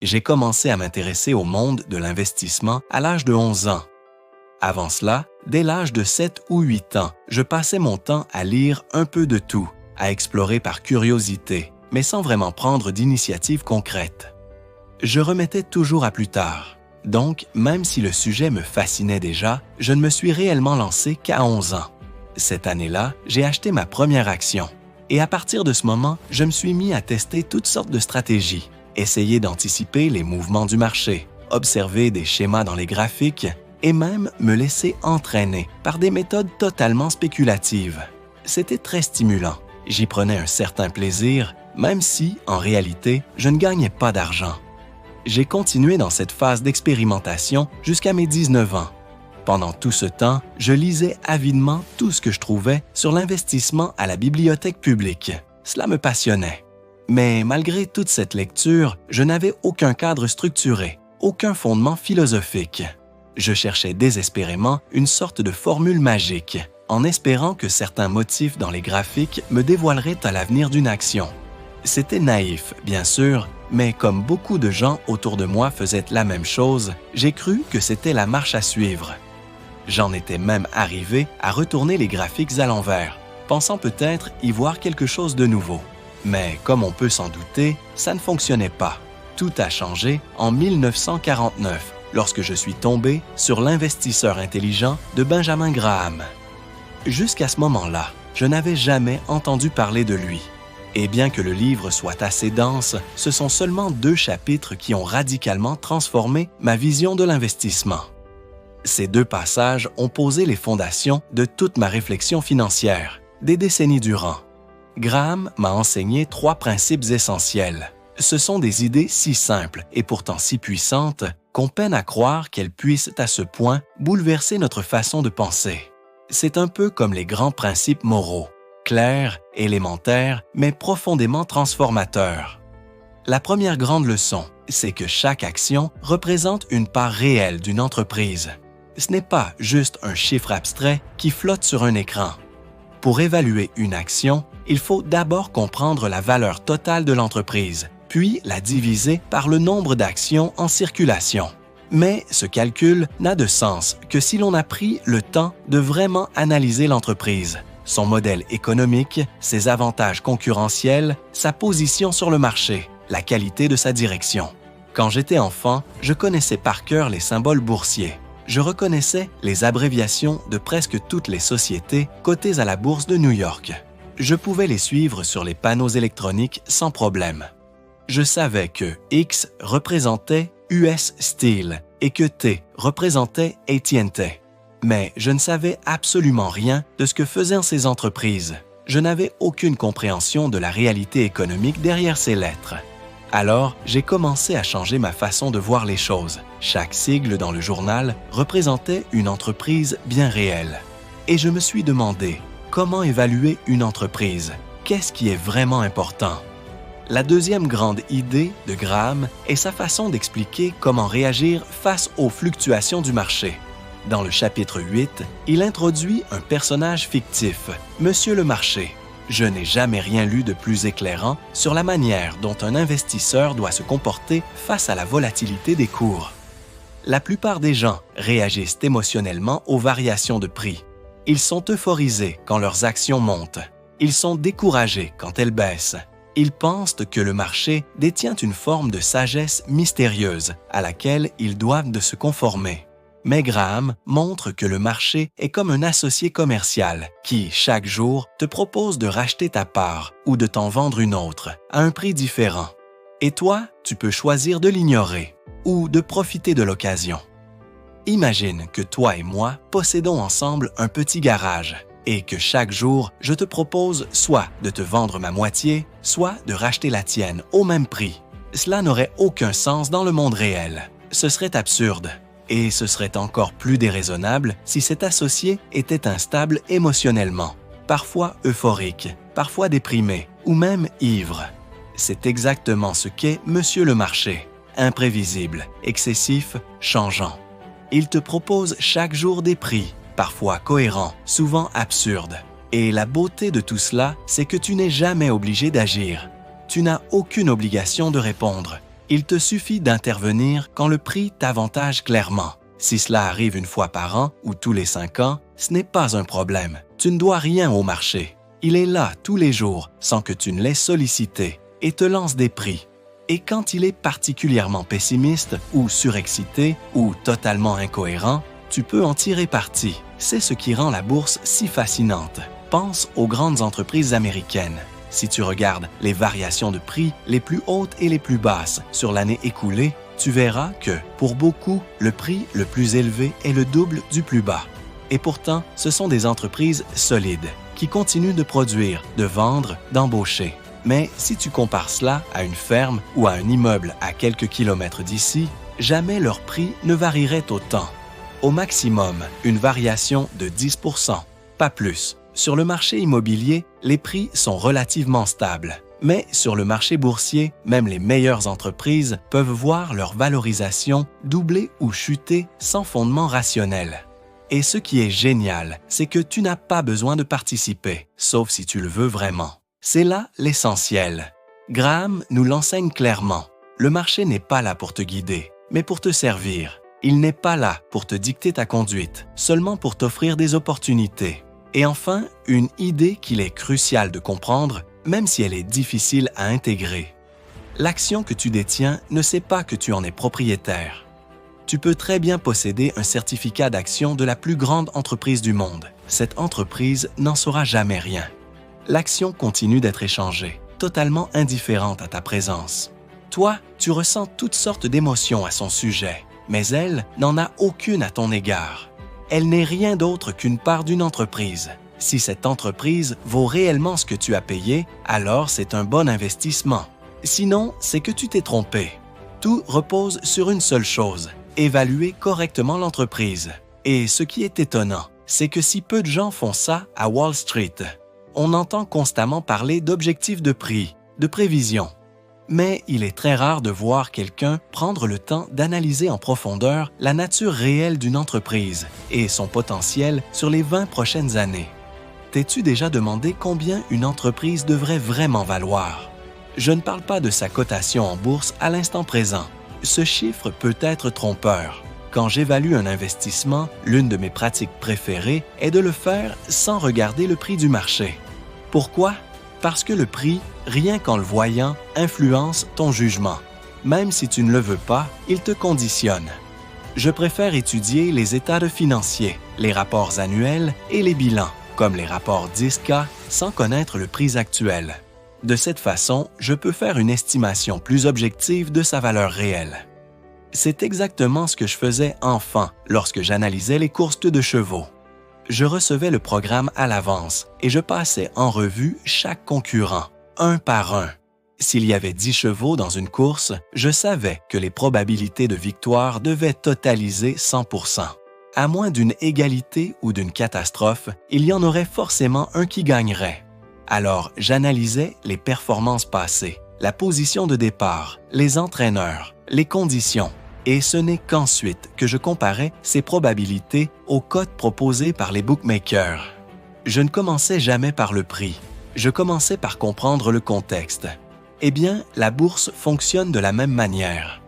J'ai commencé à m'intéresser au monde de l'investissement à l'âge de 11 ans. Avant cela, dès l'âge de 7 ou 8 ans, je passais mon temps à lire un peu de tout, à explorer par curiosité, mais sans vraiment prendre d'initiative concrète. Je remettais toujours à plus tard. Donc, même si le sujet me fascinait déjà, je ne me suis réellement lancé qu'à 11 ans. Cette année-là, j'ai acheté ma première action. Et à partir de ce moment, je me suis mis à tester toutes sortes de stratégies, essayer d'anticiper les mouvements du marché, observer des schémas dans les graphiques et même me laisser entraîner par des méthodes totalement spéculatives. C'était très stimulant. J'y prenais un certain plaisir, même si, en réalité, je ne gagnais pas d'argent. J'ai continué dans cette phase d'expérimentation jusqu'à mes 19 ans. Pendant tout ce temps, je lisais avidement tout ce que je trouvais sur l'investissement à la bibliothèque publique. Cela me passionnait. Mais malgré toute cette lecture, je n'avais aucun cadre structuré, aucun fondement philosophique. Je cherchais désespérément une sorte de formule magique, en espérant que certains motifs dans les graphiques me dévoileraient à l'avenir d'une action. C'était naïf, bien sûr, mais comme beaucoup de gens autour de moi faisaient la même chose, j'ai cru que c'était la marche à suivre. J'en étais même arrivé à retourner les graphiques à l'envers, pensant peut-être y voir quelque chose de nouveau. Mais comme on peut s'en douter, ça ne fonctionnait pas. Tout a changé en 1949, lorsque je suis tombé sur L'investisseur intelligent de Benjamin Graham. Jusqu'à ce moment-là, je n'avais jamais entendu parler de lui. Et bien que le livre soit assez dense, ce sont seulement 2 chapitres qui ont radicalement transformé ma vision de l'investissement. Ces 2 passages ont posé les fondations de toute ma réflexion financière, des décennies durant. Graham m'a enseigné 3 principes essentiels. Ce sont des idées si simples et pourtant si puissantes qu'on peine à croire qu'elles puissent à ce point bouleverser notre façon de penser. C'est un peu comme les grands principes moraux, clairs, élémentaires, mais profondément transformateurs. La première grande leçon, c'est que chaque action représente une part réelle d'une entreprise. Ce n'est pas juste un chiffre abstrait qui flotte sur un écran. Pour évaluer une action, il faut d'abord comprendre la valeur totale de l'entreprise, puis la diviser par le nombre d'actions en circulation. Mais ce calcul n'a de sens que si l'on a pris le temps de vraiment analyser l'entreprise, son modèle économique, ses avantages concurrentiels, sa position sur le marché, la qualité de sa direction. Quand j'étais enfant, je connaissais par cœur les symboles boursiers. Je reconnaissais les abréviations de presque toutes les sociétés cotées à la bourse de New York. Je pouvais les suivre sur les panneaux électroniques sans problème. Je savais que X représentait US Steel et que T représentait AT&T. Mais je ne savais absolument rien de ce que faisaient ces entreprises. Je n'avais aucune compréhension de la réalité économique derrière ces lettres. Alors, j'ai commencé à changer ma façon de voir les choses. Chaque sigle dans le journal représentait une entreprise bien réelle. Et je me suis demandé, comment évaluer une entreprise? Qu'est-ce qui est vraiment important? La deuxième grande idée de Graham est sa façon d'expliquer comment réagir face aux fluctuations du marché. Dans le chapitre 8, il introduit un personnage fictif, Monsieur le Marché. Je n'ai jamais rien lu de plus éclairant sur la manière dont un investisseur doit se comporter face à la volatilité des cours. La plupart des gens réagissent émotionnellement aux variations de prix. Ils sont euphorisés quand leurs actions montent. Ils sont découragés quand elles baissent. Ils pensent que le marché détient une forme de sagesse mystérieuse à laquelle ils doivent de se conformer. Mais Graham montre que le marché est comme un associé commercial qui, chaque jour, te propose de racheter ta part ou de t'en vendre une autre à un prix différent. Et toi, tu peux choisir de l'ignorer ou de profiter de l'occasion. Imagine que toi et moi possédons ensemble un petit garage et que chaque jour, je te propose soit de te vendre ma moitié, soit de racheter la tienne au même prix. Cela n'aurait aucun sens dans le monde réel. Ce serait absurde. Et ce serait encore plus déraisonnable si cet associé était instable émotionnellement, parfois euphorique, parfois déprimé ou même ivre. C'est exactement ce qu'est Monsieur le Marché, imprévisible, excessif, changeant. Il te propose chaque jour des prix, parfois cohérents, souvent absurdes. Et la beauté de tout cela, c'est que tu n'es jamais obligé d'agir. Tu n'as aucune obligation de répondre. Il te suffit d'intervenir quand le prix t'avantage clairement. Si cela arrive une fois par an ou tous les 5 ans, ce n'est pas un problème. Tu ne dois rien au marché. Il est là tous les jours sans que tu ne l'aies sollicité et te lance des prix. Et quand il est particulièrement pessimiste ou surexcité ou totalement incohérent, tu peux en tirer parti. C'est ce qui rend la bourse si fascinante. Pense aux grandes entreprises américaines. Si tu regardes les variations de prix les plus hautes et les plus basses sur l'année écoulée, tu verras que, pour beaucoup, le prix le plus élevé est le double du plus bas. Et pourtant, ce sont des entreprises solides qui continuent de produire, de vendre, d'embaucher. Mais si tu compares cela à une ferme ou à un immeuble à quelques kilomètres d'ici, jamais leur prix ne varierait autant. Au maximum, une variation de 10%, pas plus. Sur le marché immobilier, les prix sont relativement stables. Mais sur le marché boursier, même les meilleures entreprises peuvent voir leur valorisation doubler ou chuter sans fondement rationnel. Et ce qui est génial, c'est que tu n'as pas besoin de participer, sauf si tu le veux vraiment. C'est là l'essentiel. Graham nous l'enseigne clairement. Le marché n'est pas là pour te guider, mais pour te servir. Il n'est pas là pour te dicter ta conduite, seulement pour t'offrir des opportunités. Et enfin, une idée qu'il est crucial de comprendre, même si elle est difficile à intégrer. L'action que tu détiens ne sait pas que tu en es propriétaire. Tu peux très bien posséder un certificat d'action de la plus grande entreprise du monde. Cette entreprise n'en saura jamais rien. L'action continue d'être échangée, totalement indifférente à ta présence. Toi, tu ressens toutes sortes d'émotions à son sujet, mais elle n'en a aucune à ton égard. Elle n'est rien d'autre qu'une part d'une entreprise. Si cette entreprise vaut réellement ce que tu as payé, alors c'est un bon investissement. Sinon, c'est que tu t'es trompé. Tout repose sur une seule chose, évaluer correctement l'entreprise. Et ce qui est étonnant, c'est que si peu de gens font ça à Wall Street, on entend constamment parler d'objectifs de prix, de prévisions. Mais il est très rare de voir quelqu'un prendre le temps d'analyser en profondeur la nature réelle d'une entreprise et son potentiel sur les 20 prochaines années. T'es-tu déjà demandé combien une entreprise devrait vraiment valoir? Je ne parle pas de sa cotation en bourse à l'instant présent. Ce chiffre peut être trompeur. Quand j'évalue un investissement, l'une de mes pratiques préférées est de le faire sans regarder le prix du marché. Pourquoi? Parce que le prix, rien qu'en le voyant, influence ton jugement. Même si tu ne le veux pas, il te conditionne. Je préfère étudier les états de financiers, les rapports annuels et les bilans, comme les rapports 10K, sans connaître le prix actuel. De cette façon, je peux faire une estimation plus objective de sa valeur réelle. C'est exactement ce que je faisais enfant lorsque j'analysais les courses de chevaux. Je recevais le programme à l'avance et je passais en revue chaque concurrent, un par un. S'il y avait 10 chevaux dans une course, je savais que les probabilités de victoire devaient totaliser 100%. À moins d'une égalité ou d'une catastrophe, il y en aurait forcément un qui gagnerait. Alors, j'analysais les performances passées, la position de départ, les entraîneurs, les conditions. Et ce n'est qu'ensuite que je comparais ces probabilités aux cotes proposées par les bookmakers. Je ne commençais jamais par le prix. Je commençais par comprendre le contexte. Eh bien, la bourse fonctionne de la même manière.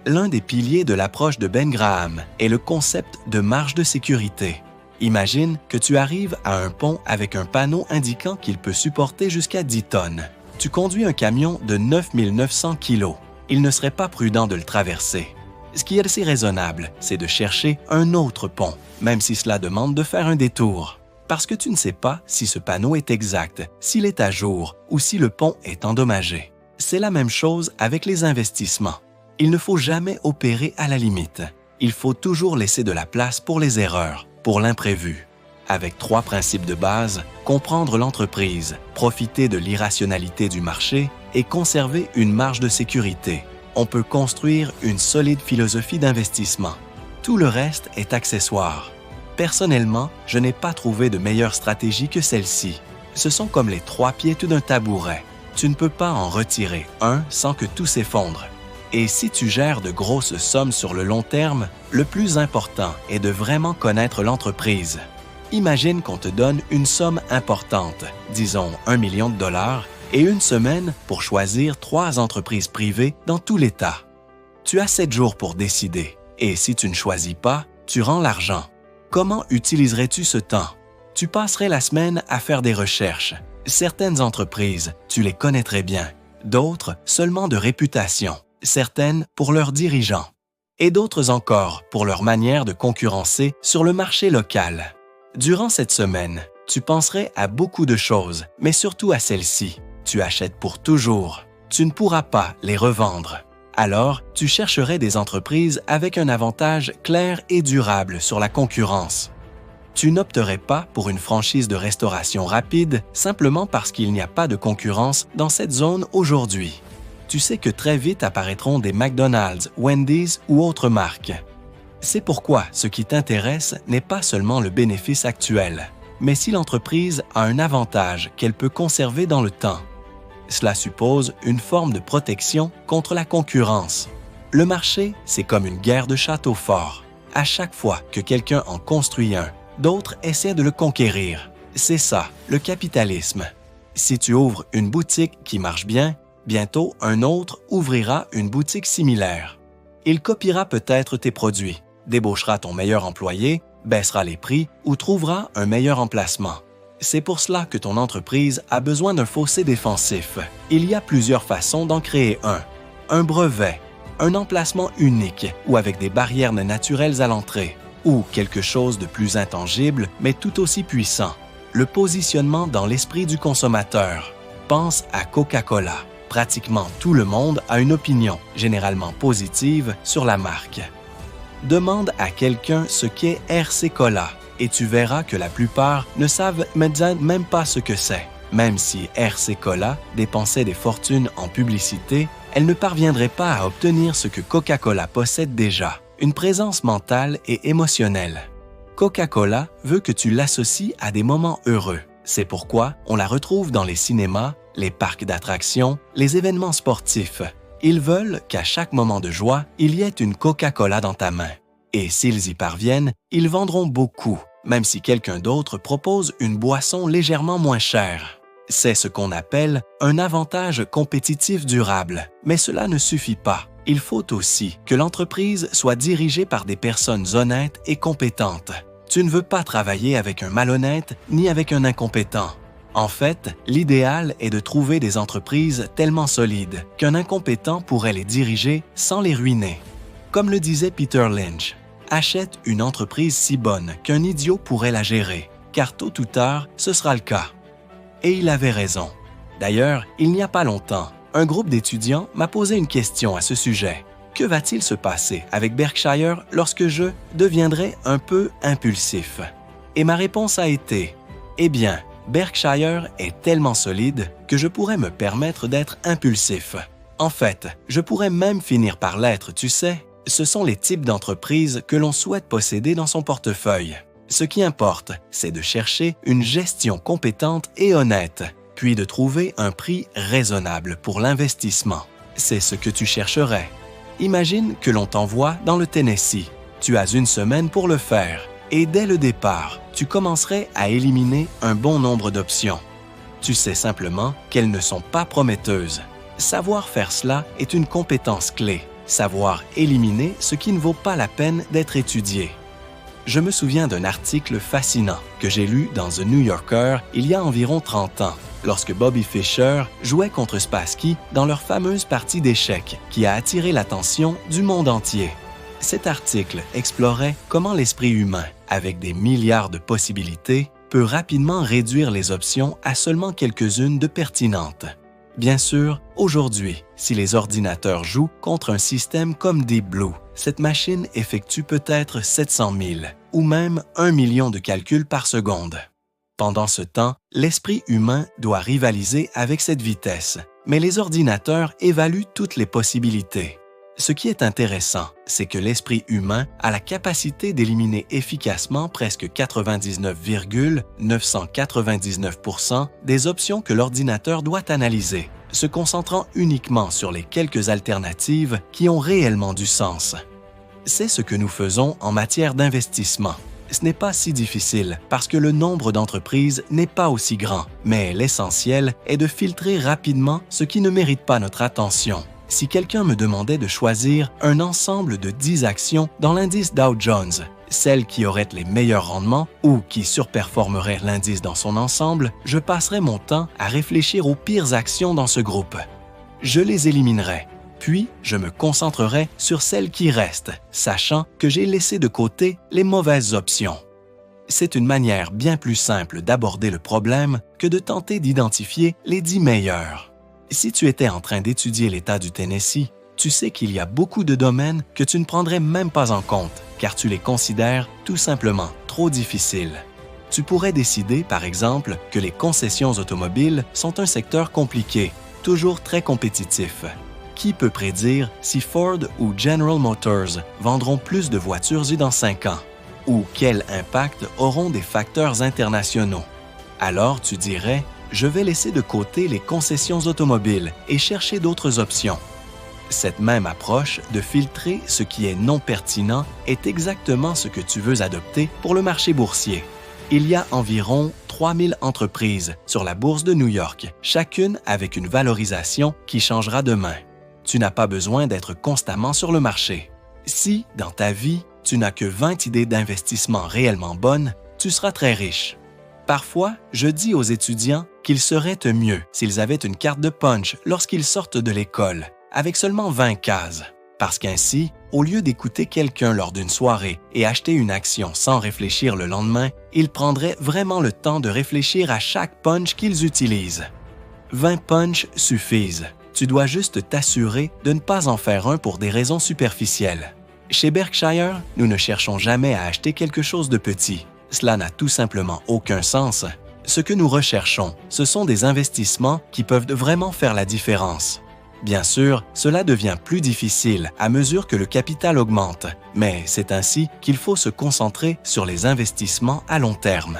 L'un des piliers de l'approche de Ben Graham est le concept de marge de sécurité. Imagine que tu arrives à un pont avec un panneau indiquant qu'il peut supporter jusqu'à 10 tonnes. Tu conduis un camion de 9900 kilos. Il ne serait pas prudent de le traverser. Ce qui est assez raisonnable, c'est de chercher un autre pont, même si cela demande de faire un détour. Parce que tu ne sais pas si ce panneau est exact, s'il est à jour ou si le pont est endommagé. C'est la même chose avec les investissements. Il ne faut jamais opérer à la limite. Il faut toujours laisser de la place pour les erreurs, pour l'imprévu. Avec 3 principes de base, comprendre l'entreprise, profiter de l'irrationalité du marché et conserver une marge de sécurité. On peut construire une solide philosophie d'investissement. Tout le reste est accessoire. Personnellement, je n'ai pas trouvé de meilleure stratégie que celle-ci. Ce sont comme les 3 pieds d'un tabouret. Tu ne peux pas en retirer un sans que tout s'effondre. Et si tu gères de grosses sommes sur le long terme, le plus important est de vraiment connaître l'entreprise. Imagine qu'on te donne une somme importante, disons $1 million, et une semaine pour choisir 3 entreprises privées dans tout l'État. Tu as 7 jours pour décider, et si tu ne choisis pas, tu rends l'argent. Comment utiliserais-tu ce temps? Tu passerais la semaine à faire des recherches. Certaines entreprises, tu les connaîtrais bien, d'autres seulement de réputation, certaines pour leurs dirigeants, et d'autres encore pour leur manière de concurrencer sur le marché local. Durant cette semaine, tu penserais à beaucoup de choses, mais surtout à celle-ci. Tu achètes pour toujours. Tu ne pourras pas les revendre. Alors, tu chercherais des entreprises avec un avantage clair et durable sur la concurrence. Tu n'opterais pas pour une franchise de restauration rapide simplement parce qu'il n'y a pas de concurrence dans cette zone aujourd'hui. Tu sais que très vite apparaîtront des McDonald's, Wendy's ou autres marques. C'est pourquoi ce qui t'intéresse n'est pas seulement le bénéfice actuel, mais si l'entreprise a un avantage qu'elle peut conserver dans le temps. Cela suppose une forme de protection contre la concurrence. Le marché, c'est comme une guerre de château fort. À chaque fois que quelqu'un en construit un, d'autres essaient de le conquérir. C'est ça, le capitalisme. Si tu ouvres une boutique qui marche bien, bientôt un autre ouvrira une boutique similaire. Il copiera peut-être tes produits, débauchera ton meilleur employé, baissera les prix ou trouvera un meilleur emplacement. C'est pour cela que ton entreprise a besoin d'un fossé défensif. Il y a plusieurs façons d'en créer un. Un brevet, un emplacement unique ou avec des barrières naturelles à l'entrée, ou quelque chose de plus intangible mais tout aussi puissant. Le positionnement dans l'esprit du consommateur. Pense à Coca-Cola. Pratiquement tout le monde a une opinion, généralement positive, sur la marque. Demande à quelqu'un ce qu'est RC Cola et tu verras que la plupart ne savent même pas ce que c'est. Même si RC Cola dépensait des fortunes en publicité, elle ne parviendrait pas à obtenir ce que Coca-Cola possède déjà, une présence mentale et émotionnelle. Coca-Cola veut que tu l'associes à des moments heureux. C'est pourquoi on la retrouve dans les cinémas, les parcs d'attractions, les événements sportifs. Ils veulent qu'à chaque moment de joie, il y ait une Coca-Cola dans ta main. Et s'ils y parviennent, ils vendront beaucoup, même si quelqu'un d'autre propose une boisson légèrement moins chère. C'est ce qu'on appelle un avantage compétitif durable. Mais cela ne suffit pas. Il faut aussi que l'entreprise soit dirigée par des personnes honnêtes et compétentes. Tu ne veux pas travailler avec un malhonnête ni avec un incompétent. En fait, l'idéal est de trouver des entreprises tellement solides qu'un incompétent pourrait les diriger sans les ruiner. Comme le disait Peter Lynch, achète une entreprise si bonne qu'un idiot pourrait la gérer, car tôt ou tard, ce sera le cas. Et il avait raison. D'ailleurs, il n'y a pas longtemps, un groupe d'étudiants m'a posé une question à ce sujet. Que va-t-il se passer avec Berkshire lorsque je deviendrai un peu impulsif? Et ma réponse a été, eh bien, Berkshire est tellement solide que je pourrais me permettre d'être impulsif. En fait, je pourrais même finir par l'être, tu sais. Ce sont les types d'entreprises que l'on souhaite posséder dans son portefeuille. Ce qui importe, c'est de chercher une gestion compétente et honnête, puis de trouver un prix raisonnable pour l'investissement. C'est ce que tu chercherais. Imagine que l'on t'envoie dans le Tennessee. Tu as une semaine pour le faire. Et dès le départ, tu commencerais à éliminer un bon nombre d'options. Tu sais simplement qu'elles ne sont pas prometteuses. Savoir faire cela est une compétence clé. Savoir éliminer ce qui ne vaut pas la peine d'être étudié. Je me souviens d'un article fascinant que j'ai lu dans The New Yorker il y a environ 30 ans, lorsque Bobby Fischer jouait contre Spassky dans leur fameuse partie d'échecs qui a attiré l'attention du monde entier. Cet article explorait comment l'esprit humain, avec des milliards de possibilités, peut rapidement réduire les options à seulement quelques-unes de pertinentes. Bien sûr, aujourd'hui, si les ordinateurs jouent contre un système comme Deep Blue, cette machine effectue peut-être 700 000 ou même 1 million de calculs par seconde. Pendant ce temps, l'esprit humain doit rivaliser avec cette vitesse, mais les ordinateurs évaluent toutes les possibilités. Ce qui est intéressant, c'est que l'esprit humain a la capacité d'éliminer efficacement presque 99,999% des options que l'ordinateur doit analyser, se concentrant uniquement sur les quelques alternatives qui ont réellement du sens. C'est ce que nous faisons en matière d'investissement. Ce n'est pas si difficile parce que le nombre d'entreprises n'est pas aussi grand, mais l'essentiel est de filtrer rapidement ce qui ne mérite pas notre attention. Si quelqu'un me demandait de choisir un ensemble de 10 actions dans l'indice Dow Jones, celles qui auraient les meilleurs rendements ou qui surperformeraient l'indice dans son ensemble, je passerais mon temps à réfléchir aux pires actions dans ce groupe. Je les éliminerais. Puis, je me concentrerai sur celles qui restent, sachant que j'ai laissé de côté les mauvaises options. C'est une manière bien plus simple d'aborder le problème que de tenter d'identifier les 10 meilleurs. Si tu étais en train d'étudier l'État du Tennessee, tu sais qu'il y a beaucoup de domaines que tu ne prendrais même pas en compte, car tu les considères tout simplement trop difficiles. Tu pourrais décider, par exemple, que les concessions automobiles sont un secteur compliqué, toujours très compétitif. Qui peut prédire si Ford ou General Motors vendront plus de voitures dans 5 ans? Ou quel impact auront des facteurs internationaux? Alors tu dirais, je vais laisser de côté les concessions automobiles et chercher d'autres options. Cette même approche de filtrer ce qui est non pertinent est exactement ce que tu veux adopter pour le marché boursier. Il y a environ 3000 entreprises sur la bourse de New York, chacune avec une valorisation qui changera demain. Tu n'as pas besoin d'être constamment sur le marché. Si, dans ta vie, tu n'as que 20 idées d'investissement réellement bonnes, tu seras très riche. Parfois, je dis aux étudiants qu'il serait mieux s'ils avaient une carte de punch lorsqu'ils sortent de l'école, avec seulement 20 cases, parce qu'ainsi, au lieu d'écouter quelqu'un lors d'une soirée et acheter une action sans réfléchir le lendemain, ils prendraient vraiment le temps de réfléchir à chaque punch qu'ils utilisent. 20 punchs suffisent. Tu dois juste t'assurer de ne pas en faire un pour des raisons superficielles. Chez Berkshire, nous ne cherchons jamais à acheter quelque chose de petit. Cela n'a tout simplement aucun sens. Ce que nous recherchons, ce sont des investissements qui peuvent vraiment faire la différence. Bien sûr, cela devient plus difficile à mesure que le capital augmente, mais c'est ainsi qu'il faut se concentrer sur les investissements à long terme.